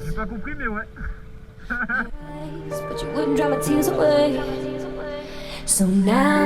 J'ai pas compris, mais ouais. But you wouldn't dry my tears away. So now.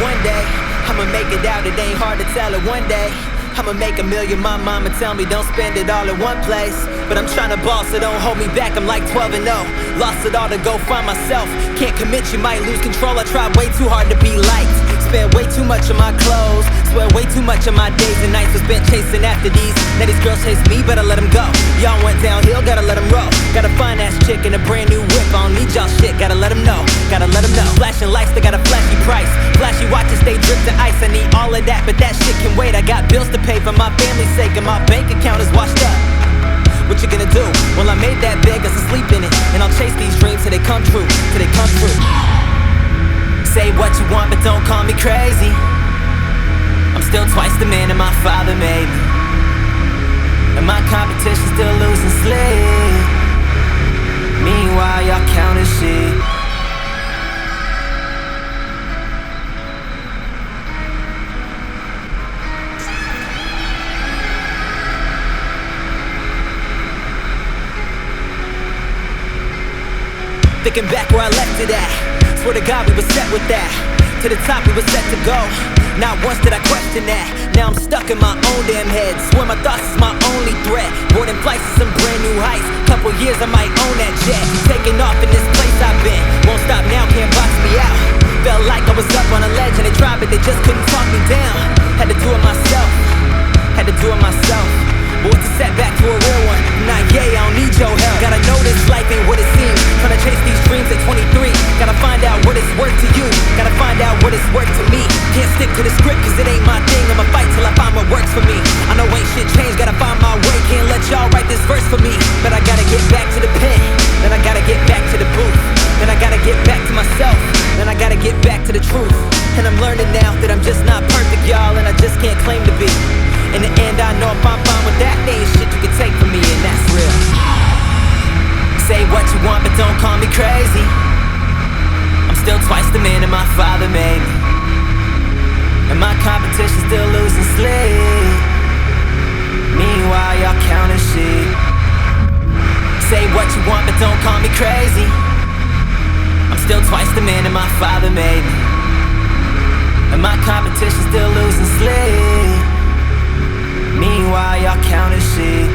One day, I'ma make it out, it ain't hard to tell it. One day, I'ma make $1 million, my mama tell me don't spend it all in one place. But I'm tryna ball, so don't hold me back, I'm like 12-0. Lost it all to go find myself, can't commit, you might lose control. I try way too hard to be liked, spend way too much on my clothes, swear way too much of my days and nights was spent chasing after these. Now these girls chase me, better let them go. Y'all went downhill, gotta let them roll. Got a fine ass chick and a brand new whip, I don't need y'all shit, gotta let them know, gotta let them know. Flashing lights, they got a flashy price, flashy watches, stay dripped in ice. I need all of that, but that shit can wait. I got bills to pay for my family's sake, and my bank account is washed up. What you gonna do? Well, I made that bed, got some sleep in it, and I'll chase come true, till they come true. Say what you want, but don't call me crazy. I'm still twice the man that my father made me, and my competition still losing sleep. Meanwhile, y'all counting sheep. Thinking back where I left it at, swear to God we were set with that. To the top we were set to go, not once did I question that. Now I'm stuck in my own damn head, swear my thoughts is my only threat. Boarding flights to some brand new heights, couple years I might own that jet. Taking off in this place I've been, won't stop now, can't box me out. Felt like I was up on a ledge and they tried but they just couldn't talk me down. Had to do it myself, had to do it myself. But what's a setback to a real one? Nah, yeah, I don't need your help. Gotta know this life ain't what it seems. Tryna chase these dreams at 23. Gotta find out what it's worth to you. Gotta find out what it's worth to me. Can't stick to the script cause it ain't my thing. I'ma fight till I find what works for me. I know ain't shit changed, gotta find my way. Can't let y'all write this verse for me. But I gotta get back to the pen, then I gotta get back to the booth, then I gotta get back to myself, then I gotta get back to the truth. And I'm learning now that I'm just not perfect, y'all, and I just can't claim to be. In the end, I know if I'm fine with that, there ain't shit you can take from me, and that's real. Say what you want, but don't call me crazy. I'm still twice the man that my father made me, and my competition still losing sleep. Meanwhile, y'all counting sheep. Say what you want, but don't call me crazy. I'm still twice the man that my father made me, and my competition still losing sleep. Meanwhile, y'all counting sheep.